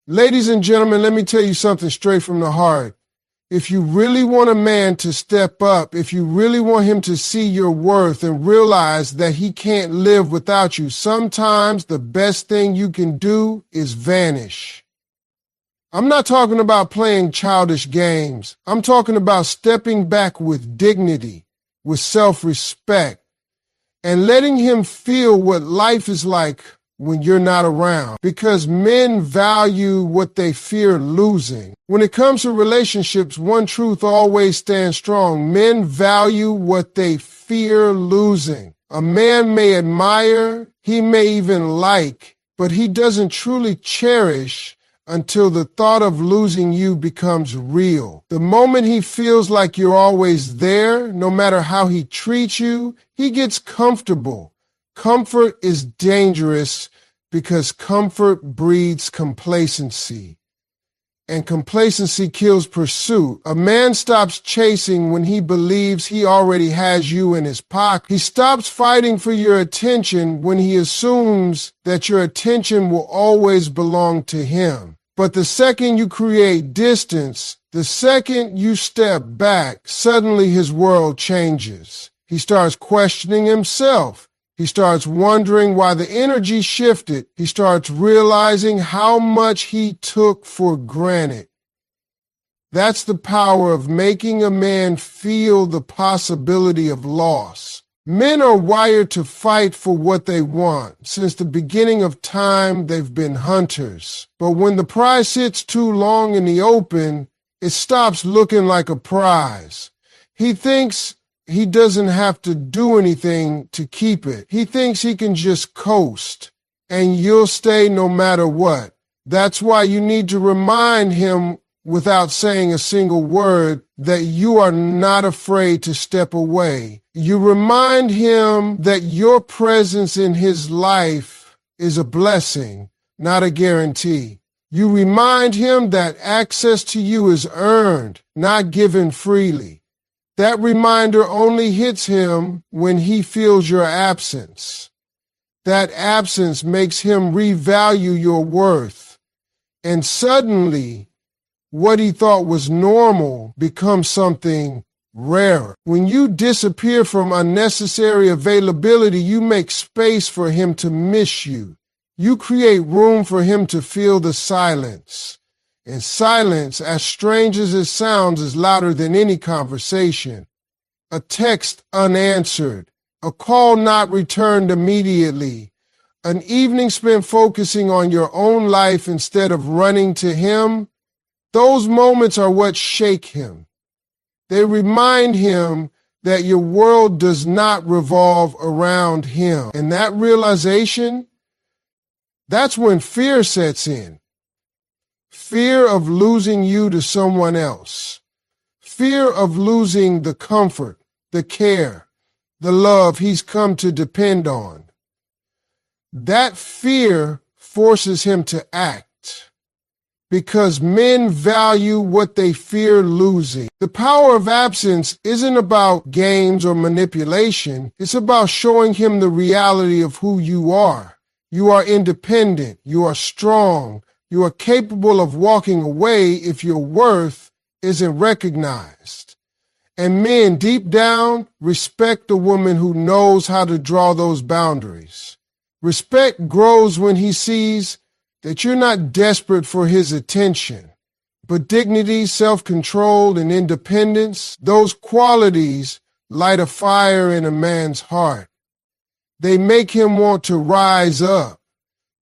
Ladies and gentlemen, let me tell you something straight from the heart. If you really want a man to step up, if you really want him to see your worth and realize that he can't live without you, sometimes the best thing you can do is vanish. I'm not talking about playing childish games. I'm talking about stepping back with dignity, with self-respect, and letting him feel what life is like when you're not around, because men value what they fear losing. When it comes to relationships, one truth always stands strong. Men value what they fear losing. A man may admire, he may even like, but he doesn't truly cherish until the thought of losing you becomes real. The moment he feels like you're always there, no matter how he treats you, he gets comfortable. Comfort is dangerous because comfort breeds complacency, and complacency kills pursuit. A man stops chasing when he believes he already has you in his pocket. He stops fighting for your attention when he assumes that your attention will always belong to him. But the second you create distance, the second you step back, suddenly his world changes. He starts questioning himself. He starts wondering why the energy shifted. He starts realizing how much he took for granted. That's the power of making a man feel the possibility of loss. Men are wired to fight for what they want. Since the beginning of time, they've been hunters. But when the prize sits too long in the open, it stops looking like a prize. He thinks he doesn't have to do anything to keep it. He thinks he can just coast, and you'll stay no matter what. That's why you need to remind him without saying a single word that you are not afraid to step away. You remind him that your presence in his life is a blessing, not a guarantee. You remind him that access to you is earned, not given freely. That reminder only hits him when he feels your absence. That absence makes him revalue your worth. And suddenly, what he thought was normal becomes something rare. When you disappear from unnecessary availability, you make space for him to miss you. You create room for him to feel the silence. And silence, as strange as it sounds, is louder than any conversation. A text unanswered, a call not returned immediately, an evening spent focusing on your own life instead of running to him. Those moments are what shake him. They remind him that your world does not revolve around him. And that realization, that's when fear sets in. Fear of losing you to someone else. Fear of losing the comfort, the care, the love he's come to depend on. That fear forces him to act because men value what they fear losing. The power of absence isn't about games or manipulation. It's about showing him the reality of who you are. You are independent. You are strong. You are capable of walking away if your worth isn't recognized. And men, deep down, respect the woman who knows how to draw those boundaries. Respect grows when he sees that you're not desperate for his attention, but dignity, self-control, and independence, those qualities light a fire in a man's heart. They make him want to rise up,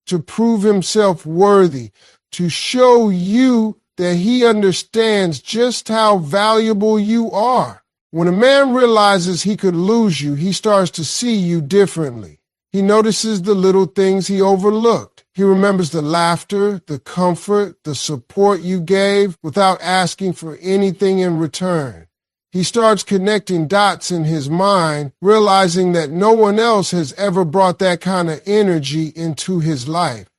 to prove himself worthy, to show you that he understands just how valuable you are. When a man realizes he could lose you, he starts to see you differently. He notices the little things he overlooked. He remembers the laughter, the comfort, the support you gave without asking for anything in return. He starts connecting dots in his mind, realizing that no one else has ever brought that kind of energy into his life.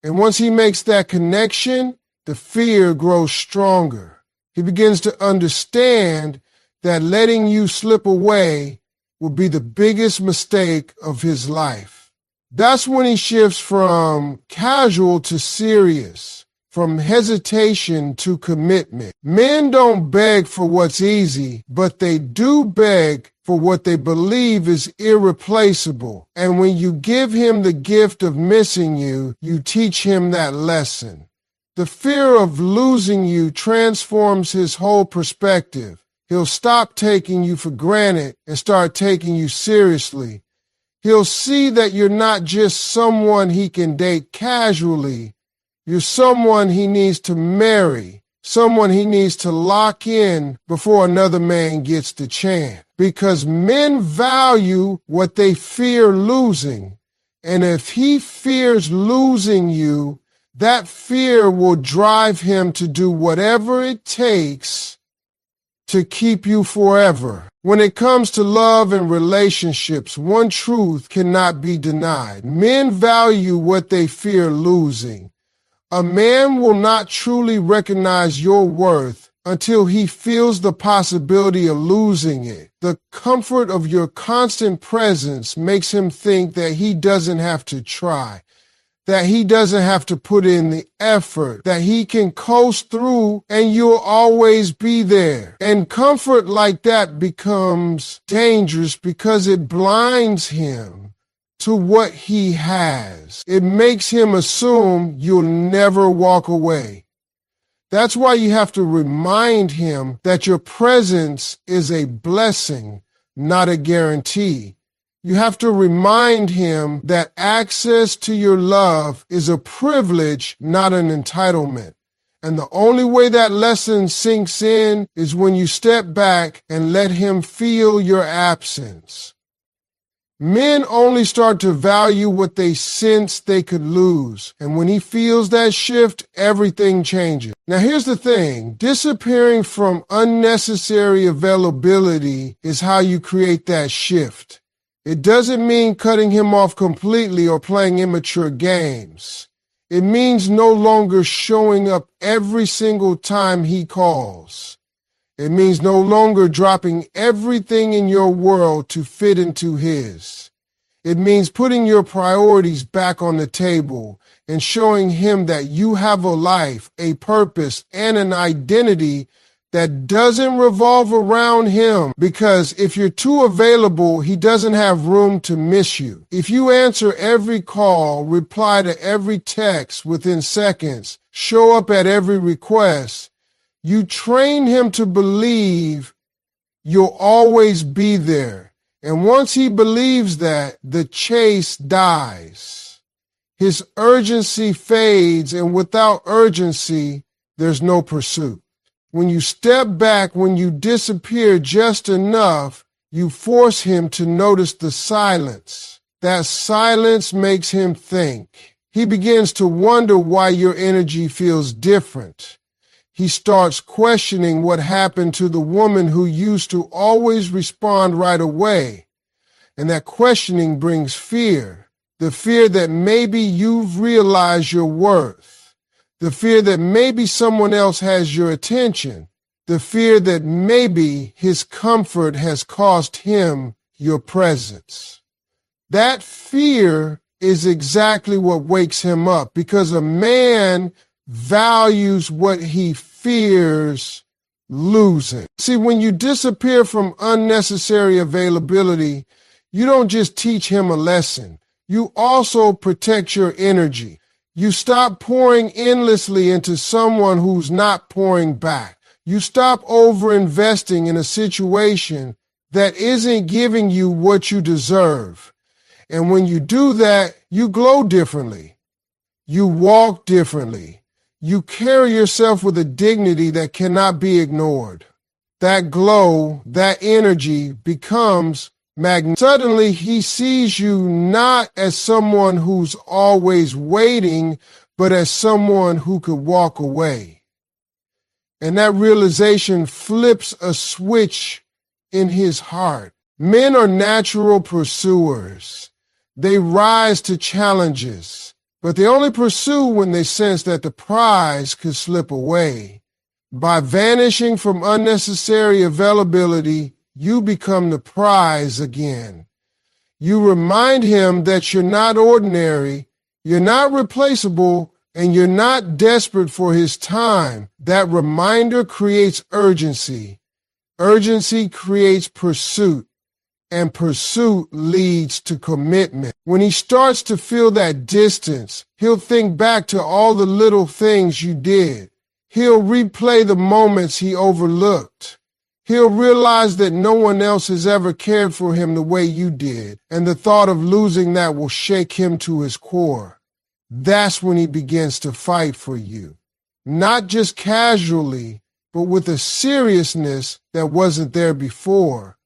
And once he makes that connection, the fear grows stronger. He begins to understand that letting you slip away will be the biggest mistake of his life. That's when he shifts from casual to serious, from hesitation to commitment. Men don't beg for what's easy, but they do beg for what they believe is irreplaceable. And when you give him the gift of missing you, you teach him that lesson. The fear of losing you transforms his whole perspective. He'll stop taking you for granted and start taking you seriously. He'll see that you're not just someone he can date casually. You're someone he needs to marry, someone he needs to lock in before another man gets the chance. Because men value what they fear losing. And if he fears losing you, that fear will drive him to do whatever it takes to keep you forever. When it comes to love and relationships, one truth cannot be denied. Men value what they fear losing. A man will not truly recognize your worth until he feels the possibility of losing it. The comfort of your constant presence makes him think that he doesn't have to try, that he doesn't have to put in the effort, that he can coast through and you'll always be there. And comfort like that becomes dangerous because it blinds him to what he has. It makes him assume you'll never walk away. That's why you have to remind him that your presence is a blessing, not a guarantee. You have to remind him that access to your love is a privilege, not an entitlement. And the only way that lesson sinks in is when you step back and let him feel your absence. Men only start to value what they sense they could lose. And when he feels that shift, everything changes. Now here's the thing. Disappearing from unnecessary availability is how you create that shift. It doesn't mean cutting him off completely or playing immature games. It means no longer showing up every single time he calls. It means no longer dropping everything in your world to fit into his. It means putting your priorities back on the table and showing him that you have a life, a purpose, and an identity that doesn't revolve around him. Because if you're too available, he doesn't have room to miss you. If you answer every call, reply to every text within seconds, show up at every request, you train him to believe you'll always be there. And once he believes that, the chase dies. His urgency fades, and without urgency, there's no pursuit. When you step back, when you disappear just enough, you force him to notice the silence. That silence makes him think. He begins to wonder why your energy feels different. He starts questioning what happened to the woman who used to always respond right away. And that questioning brings fear. The fear that maybe you've realized your worth. The fear that maybe someone else has your attention. The fear that maybe his comfort has cost him your presence. That fear is exactly what wakes him up, because a man values what he fears losing. See, when you disappear from unnecessary availability, you don't just teach him a lesson. You also protect your energy. You stop pouring endlessly into someone who's not pouring back. You stop over-investing in a situation that isn't giving you what you deserve. And when you do that, you glow differently. You walk differently. You carry yourself with a dignity that cannot be ignored. That glow, that energy becomes magnetic. Suddenly, he sees you not as someone who's always waiting, but as someone who could walk away. And that realization flips a switch in his heart. Men are natural pursuers. They rise to challenges. But they only pursue when they sense that the prize could slip away. By vanishing from unnecessary availability, you become the prize again. You remind him that you're not ordinary, you're not replaceable, and you're not desperate for his time, that reminder creates urgency. Urgency creates pursuit, and pursuit leads to commitment. When he starts to feel that distance, he'll think back to all the little things you did. He'll replay the moments he overlooked. He'll realize that no one else has ever cared for him the way you did, and the thought of losing that will shake him to his core. That's when he begins to fight for you. Not just casually, but with a seriousness that wasn't there before.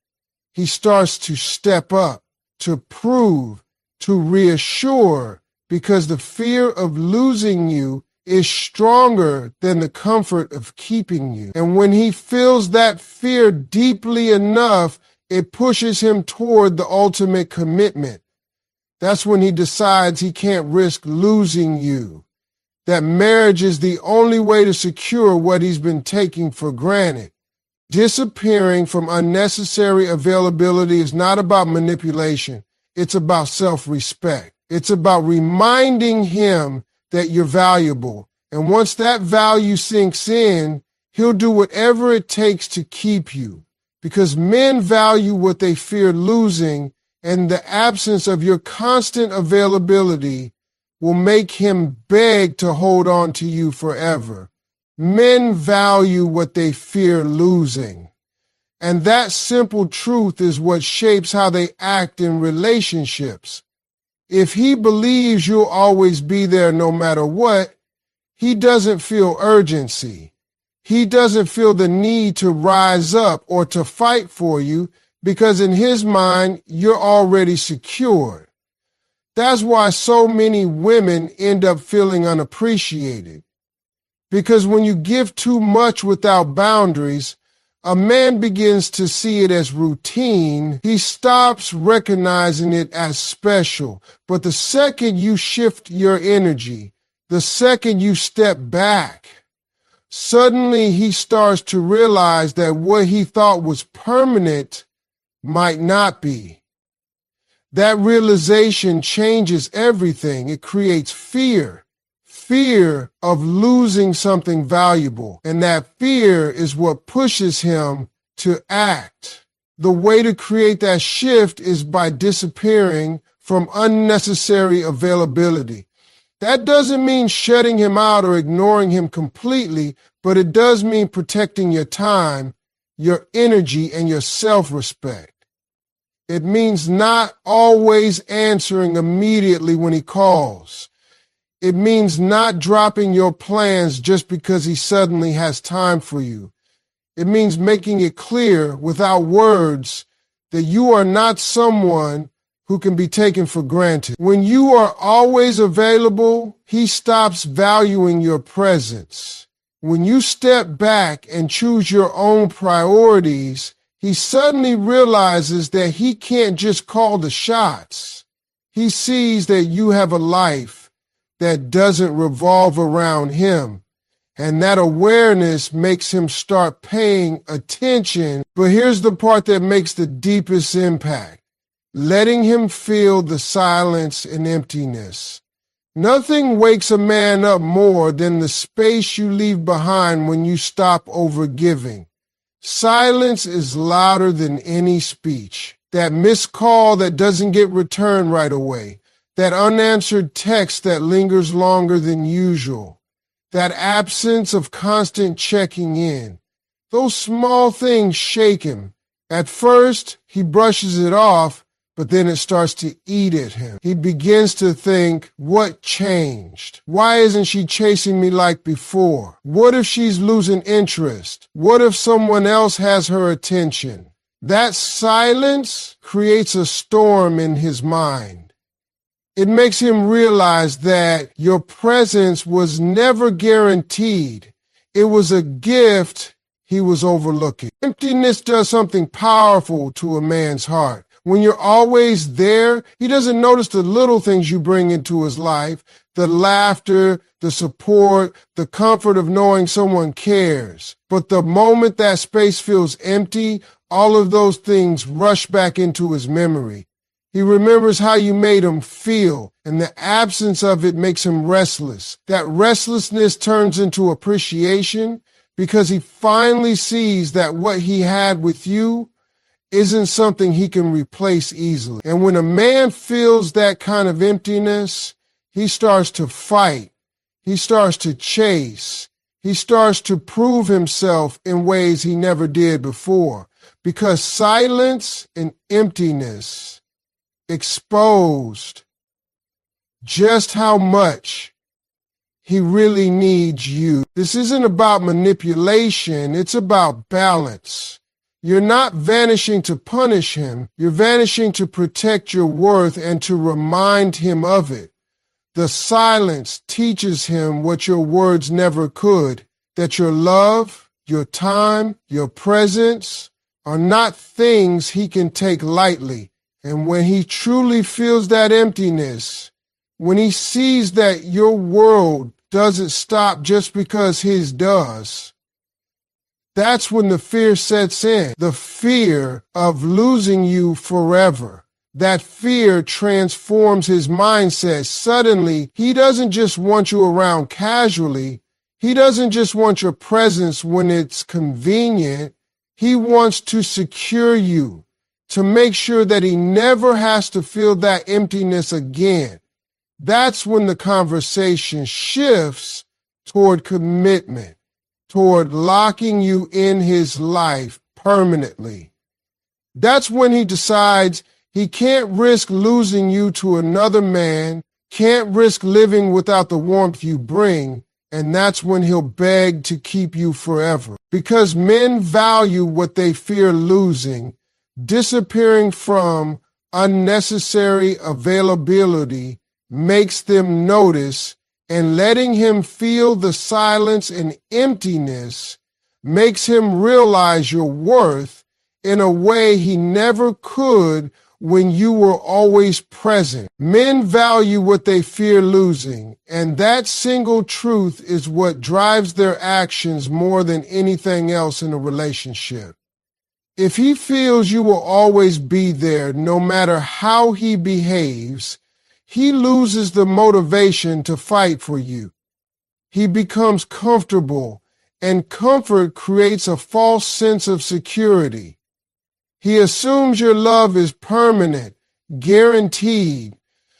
He starts to step up, to prove, to reassure, because the fear of losing you is stronger than the comfort of keeping you. And when he feels that fear deeply enough, it pushes him toward the ultimate commitment. That's when he decides he can't risk losing you, that marriage is the only way to secure what he's been taking for granted. Disappearing from unnecessary availability is not about manipulation. It's about self-respect. It's about reminding him that you're valuable. And once that value sinks in, he'll do whatever it takes to keep you. Because men value what they fear losing, and the absence of your constant availability will make him beg to hold on to you forever. Men value what they fear losing. And that simple truth is what shapes how they act in relationships. If he believes you'll always be there no matter what, he doesn't feel urgency. He doesn't feel the need to rise up or to fight for you because in his mind, you're already secured. That's why so many women end up feeling unappreciated. Because when you give too much without boundaries, a man begins to see it as routine. He stops recognizing it as special. But the second you shift your energy, the second you step back, suddenly he starts to realize that what he thought was permanent might not be. That realization changes everything. It creates fear. Fear of losing something valuable, and that fear is what pushes him to act. The way to create that shift is by disappearing from unnecessary availability. That doesn't mean shutting him out or ignoring him completely, but it does mean protecting your time, your energy, and your self-respect. It means not always answering immediately when he calls. It means not dropping your plans just because he suddenly has time for you. It means making it clear without words that you are not someone who can be taken for granted. When you are always available, he stops valuing your presence. When you step back and choose your own priorities, he suddenly realizes that he can't just call the shots. He sees that you have a life that doesn't revolve around him. And that awareness makes him start paying attention. But here's the part that makes the deepest impact. Letting him feel the silence and emptiness. Nothing wakes a man up more than the space you leave behind when you stop overgiving. Silence is louder than any speech. That missed call that doesn't get returned right away. That unanswered text that lingers longer than usual. That absence of constant checking in. Those small things shake him. At first, he brushes it off, but then it starts to eat at him. He begins to think, what changed? Why isn't she chasing me like before? What if she's losing interest? What if someone else has her attention? That silence creates a storm in his mind. It makes him realize that your presence was never guaranteed. It was a gift he was overlooking. Emptiness does something powerful to a man's heart. When you're always there, he doesn't notice the little things you bring into his life, the laughter, the support, the comfort of knowing someone cares. But the moment that space feels empty, all of those things rush back into his memory. He remembers how you made him feel, and the absence of it makes him restless. That restlessness turns into appreciation because he finally sees that what he had with you isn't something he can replace easily. And when a man feels that kind of emptiness, he starts to fight. He starts to chase. He starts to prove himself in ways he never did before. Because silence and emptiness exposed just how much he really needs you. This isn't about manipulation. It's about balance. You're not vanishing to punish him. You're vanishing to protect your worth and to remind him of it. The silence teaches him what your words never could, that your love, your time, your presence are not things he can take lightly. And when he truly feels that emptiness, when he sees that your world doesn't stop just because his does, that's when the fear sets in, the fear of losing you forever. That fear transforms his mindset. Suddenly, he doesn't just want you around casually. He doesn't just want your presence when it's convenient. He wants to secure you, to make sure that he never has to feel that emptiness again. That's when the conversation shifts toward commitment, toward locking you in his life permanently. That's when he decides he can't risk losing you to another man, can't risk living without the warmth you bring, and that's when he'll beg to keep you forever. Because men value what they fear losing, disappearing from unnecessary availability makes them notice, and letting him feel the silence and emptiness makes him realize your worth in a way he never could when you were always present. Men value what they fear losing, and that single truth is what drives their actions more than anything else in a relationship. If he feels you will always be there, no matter how he behaves, he loses the motivation to fight for you. He becomes comfortable, and comfort creates a false sense of security. He assumes your love is permanent, guaranteed,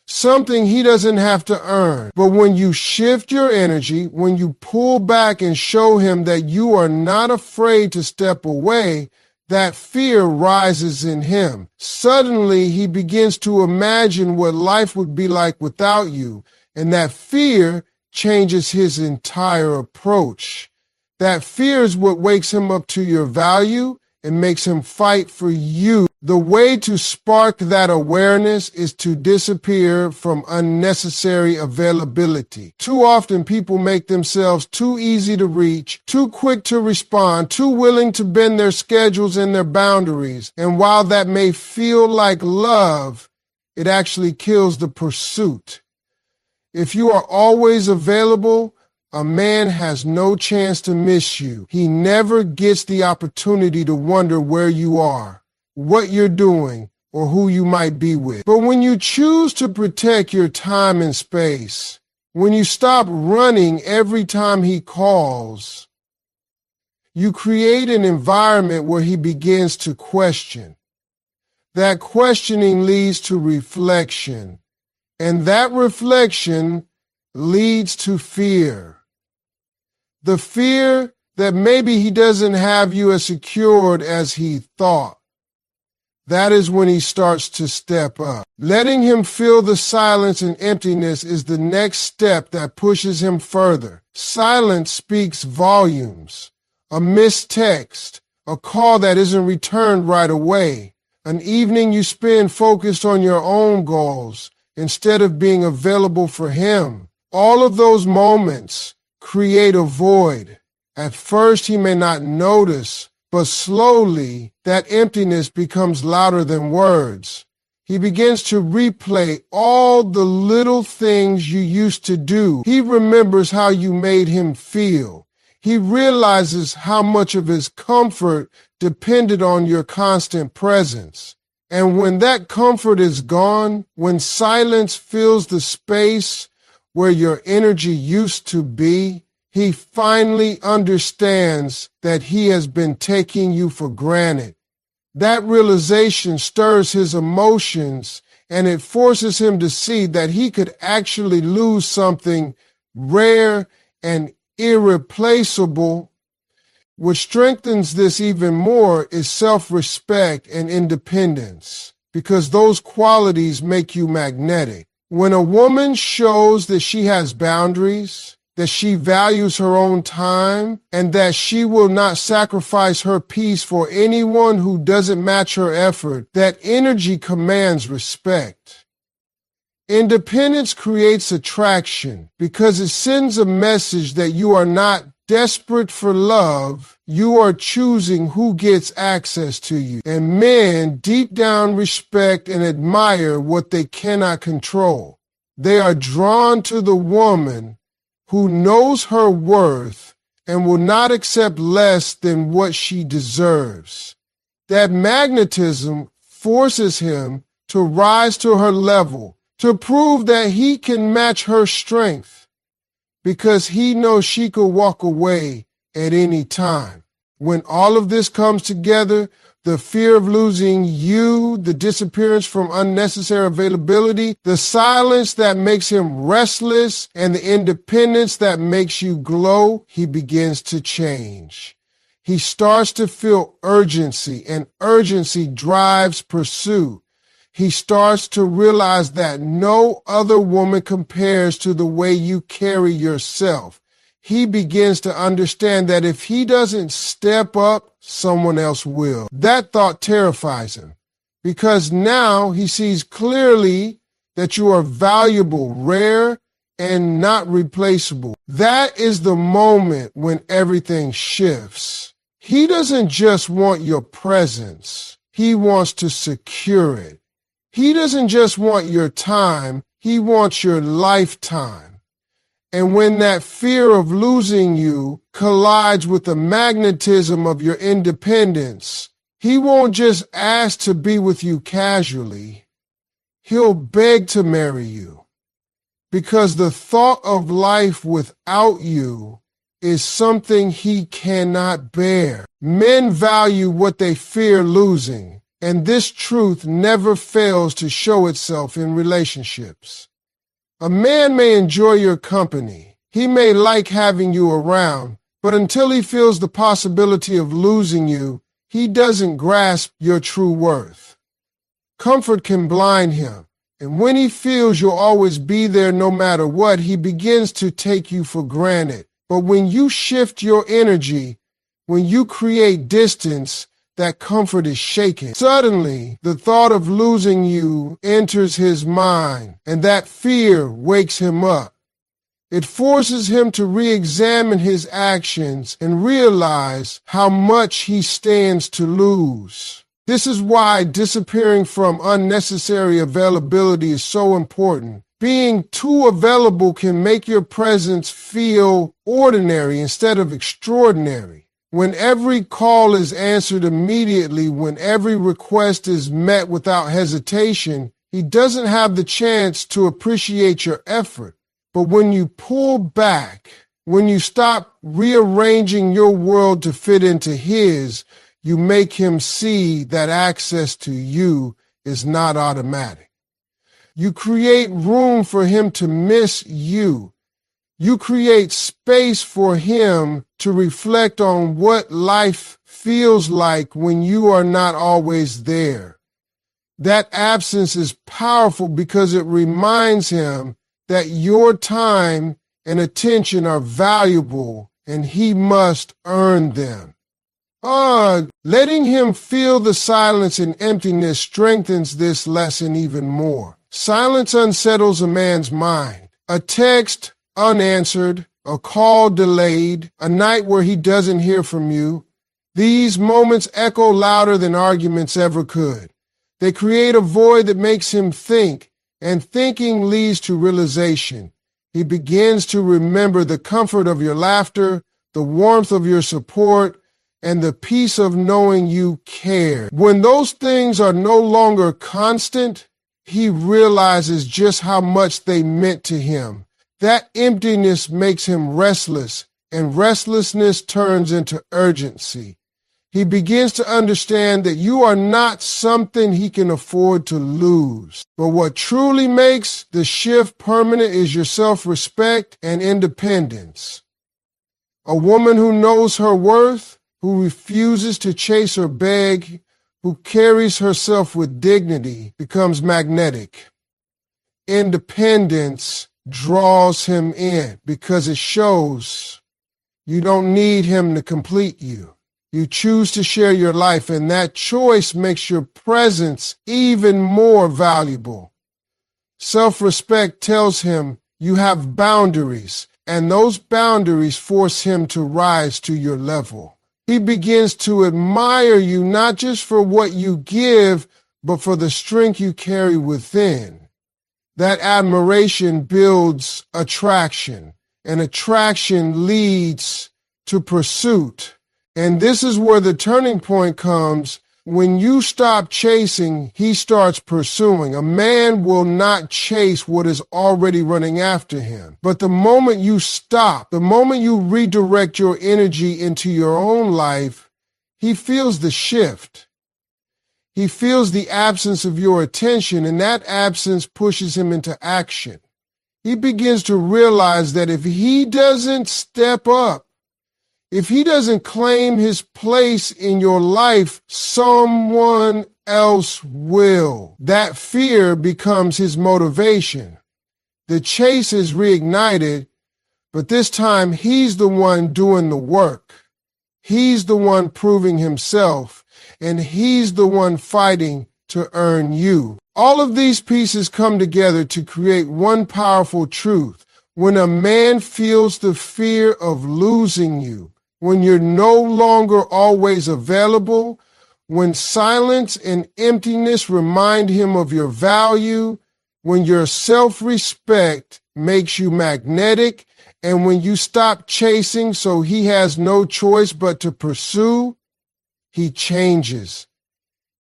something he doesn't have to earn. But when you shift your energy, when you pull back and show him that you are not afraid to step away, that fear rises in him. Suddenly, he begins to imagine what life would be like without you, and that fear changes his entire approach. That fear is what wakes him up to your value and makes him fight for you. The way to spark that awareness is to disappear from unnecessary availability. Too often people make themselves too easy to reach, too quick to respond, too willing to bend their schedules and their boundaries. And while that may feel like love, it actually kills the pursuit. If you are always available, a man has no chance to miss you. He never gets the opportunity to wonder where you are, what you're doing, or who you might be with. But when you choose to protect your time and space, when you stop running every time he calls, you create an environment where he begins to question. That questioning leads to reflection, and that reflection leads to fear. The fear that maybe he doesn't have you as secured as he thought. That is when he starts to step up. Letting him feel the silence and emptiness is the next step that pushes him further. Silence speaks volumes. A missed text, a call that isn't returned right away, an evening you spend focused on your own goals instead of being available for him. All of those moments create a void. At first he may not notice, but slowly that emptiness becomes louder than words. He begins to replay all the little things you used to do. He remembers how you made him feel. He realizes how much of his comfort depended on your constant presence. And when that comfort is gone, when silence fills the space where your energy used to be, he finally understands that he has been taking you for granted. That realization stirs his emotions, and it forces him to see that he could actually lose something rare and irreplaceable. What strengthens this even more is self-respect and independence, because those qualities make you magnetic. When a woman shows that she has boundaries, that she values her own time, and that she will not sacrifice her peace for anyone who doesn't match her effort, that energy commands respect. Independence creates attraction because it sends a message that you are not desperate for love, you are choosing who gets access to you. And men deep down respect and admire what they cannot control. They are drawn to the woman who knows her worth and will not accept less than what she deserves. That magnetism forces him to rise to her level, to prove that he can match her strength, because he knows she could walk away at any time. When all of this comes together, the fear of losing you, the disappearance from unnecessary availability, the silence that makes him restless, and the independence that makes you glow, he begins to change. He starts to feel urgency, and urgency drives pursuit. He starts to realize that no other woman compares to the way you carry yourself. He begins to understand that if he doesn't step up, someone else will. That thought terrifies him, because now he sees clearly that you are valuable, rare, and not replaceable. That is the moment when everything shifts. He doesn't just want your presence. He wants to secure it. He doesn't just want your time. He wants your lifetime. And when that fear of losing you collides with the magnetism of your independence, he won't just ask to be with you casually. He'll beg to marry you, because the thought of life without you is something he cannot bear. Men value what they fear losing, and this truth never fails to show itself in relationships. A man may enjoy your company. He may like having you around, but until he feels the possibility of losing you, he doesn't grasp your true worth. Comfort can blind him, and when he feels you'll always be there no matter what, he begins to take you for granted. But when you shift your energy, when you create distance, that comfort is shaken. Suddenly, the thought of losing you enters his mind, and that fear wakes him up. It forces him to re-examine his actions and realize how much he stands to lose. This is why disappearing from unnecessary availability is so important. Being too available can make your presence feel ordinary instead of extraordinary. When every call is answered immediately, when every request is met without hesitation, he doesn't have the chance to appreciate your effort. But when you pull back, when you stop rearranging your world to fit into his, you make him see that access to you is not automatic. You create room for him to miss you. You create space for him to reflect on what life feels like when you are not always there. That absence is powerful because it reminds him that your time and attention are valuable and he must earn them. Letting him feel the silence and emptiness strengthens this lesson even more. Silence unsettles a man's mind. A text unanswered, a call delayed, a night where he doesn't hear from you. These moments echo louder than arguments ever could. They create a void that makes him think, and thinking leads to realization. He begins to remember the comfort of your laughter, the warmth of your support, and the peace of knowing you care. When those things are no longer constant, he realizes just how much they meant to him. That emptiness makes him restless, and restlessness turns into urgency. He begins to understand that you are not something he can afford to lose. But what truly makes the shift permanent is your self-respect and independence. A woman who knows her worth, who refuses to chase or beg, who carries herself with dignity, becomes magnetic. Independence draws him in because it shows you don't need him to complete you. You choose to share your life, and that choice makes your presence even more valuable. Self-respect tells him you have boundaries, and those boundaries force him to rise to your level. He begins to admire you not just for what you give, but for the strength you carry within. That admiration builds attraction, and attraction leads to pursuit. And this is where the turning point comes. When you stop chasing, he starts pursuing. A man will not chase what is already running after him. But the moment you stop, the moment you redirect your energy into your own life, he feels the shift. He feels the absence of your attention, and that absence pushes him into action. He begins to realize that if he doesn't step up, if he doesn't claim his place in your life, someone else will. That fear becomes his motivation. The chase is reignited, but this time he's the one doing the work. He's the one proving himself, and he's the one fighting to earn you. All of these pieces come together to create one powerful truth. When a man feels the fear of losing you, when you're no longer always available, when silence and emptiness remind him of your value, when your self-respect makes you magnetic, and when you stop chasing so he has no choice but to pursue, he changes.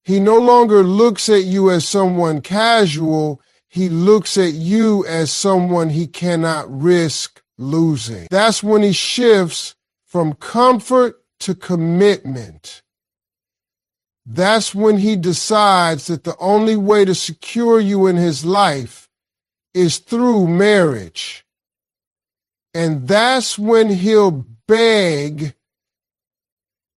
He no longer looks at you as someone casual. He looks at you as someone he cannot risk losing. That's when he shifts from comfort to commitment. That's when he decides that the only way to secure you in his life is through marriage. And that's when he'll beg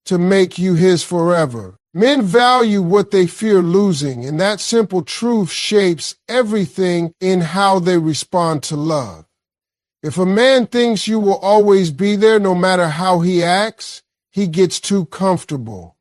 to make you his forever. Men value what they fear losing, and that simple truth shapes everything in how they respond to love. If a man thinks you will always be there no matter how he acts, he gets too comfortable.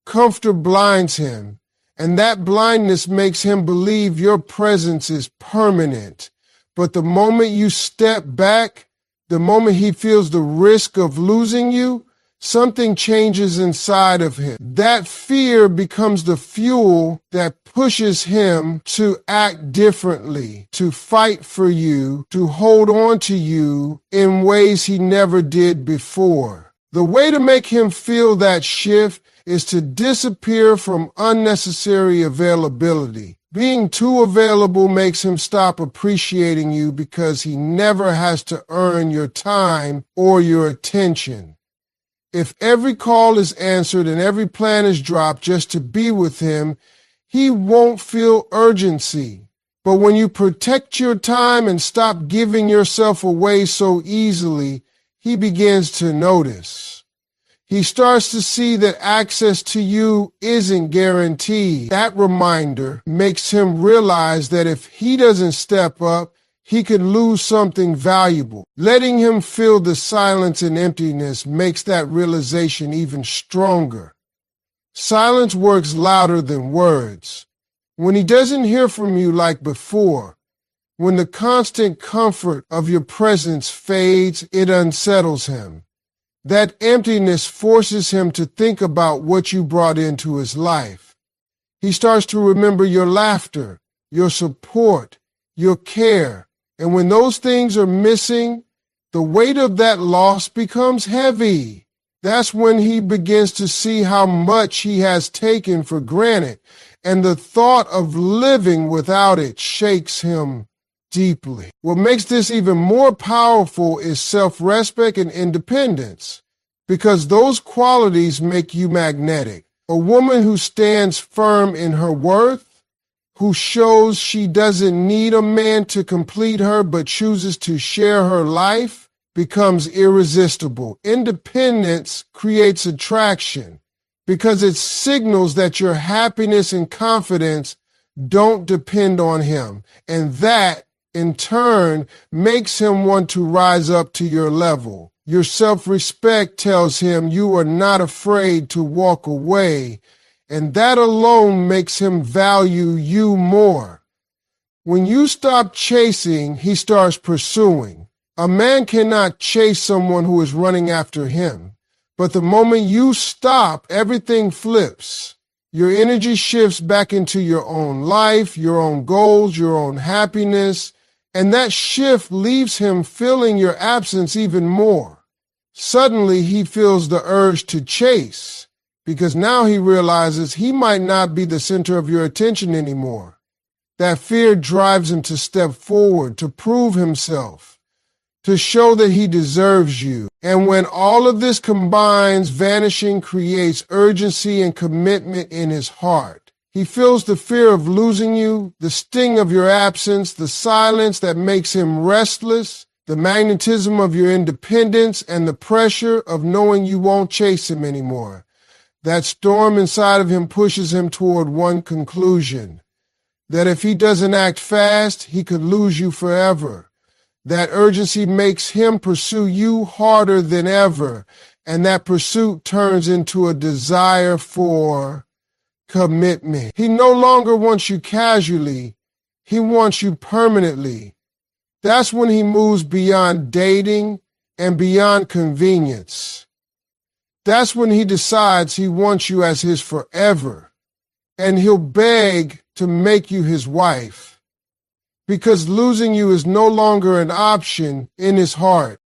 Comfort blinds him, and that blindness makes him believe your presence is permanent. But the moment you step back, the moment he feels the risk of losing you, something changes inside of him. That fear becomes the fuel that pushes him to act differently, to fight for you, to hold on to you in ways he never did before. The way to make him feel that shift is to disappear from unnecessary availability. Being too available makes him stop appreciating you because he never has to earn your time or your attention. If every call is answered and every plan is dropped just to be with him, he won't feel urgency. But when you protect your time and stop giving yourself away so easily, he begins to notice. He starts to see that access to you isn't guaranteed. That reminder makes him realize that if he doesn't step up, he could lose something valuable. Letting him feel the silence and emptiness makes that realization even stronger. Silence works louder than words. When he doesn't hear from you like before, when the constant comfort of your presence fades, it unsettles him. That emptiness forces him to think about what you brought into his life. He starts to remember your laughter, your support, your care. And when those things are missing, the weight of that loss becomes heavy. That's when he begins to see how much he has taken for granted, and the thought of living without it shakes him deeply. What makes this even more powerful is self-respect and independence, because those qualities make you magnetic. A woman who stands firm in her worth, who shows she doesn't need a man to complete her but chooses to share her life, becomes irresistible. Independence creates attraction because it signals that your happiness and confidence don't depend on him, and that, in turn, makes him want to rise up to your level. Your self-respect tells him you are not afraid to walk away, and that alone makes him value you more. When you stop chasing, he starts pursuing. A man cannot chase someone who is running after him, but the moment you stop, everything flips. Your energy shifts back into your own life, your own goals, your own happiness, and that shift leaves him feeling your absence even more. Suddenly, he feels the urge to chase, because now he realizes he might not be the center of your attention anymore. That fear drives him to step forward, to prove himself, to show that he deserves you. And when all of this combines, vanishing creates urgency and commitment in his heart. He feels the fear of losing you, the sting of your absence, the silence that makes him restless, the magnetism of your independence, and the pressure of knowing you won't chase him anymore. That storm inside of him pushes him toward one conclusion, that if he doesn't act fast, he could lose you forever. That urgency makes him pursue you harder than ever, and that pursuit turns into a desire for commitment. He no longer wants you casually, he wants you permanently. That's when he moves beyond dating and beyond convenience. That's when he decides he wants you as his forever, and he'll beg to make you his wife, because losing you is no longer an option in his heart.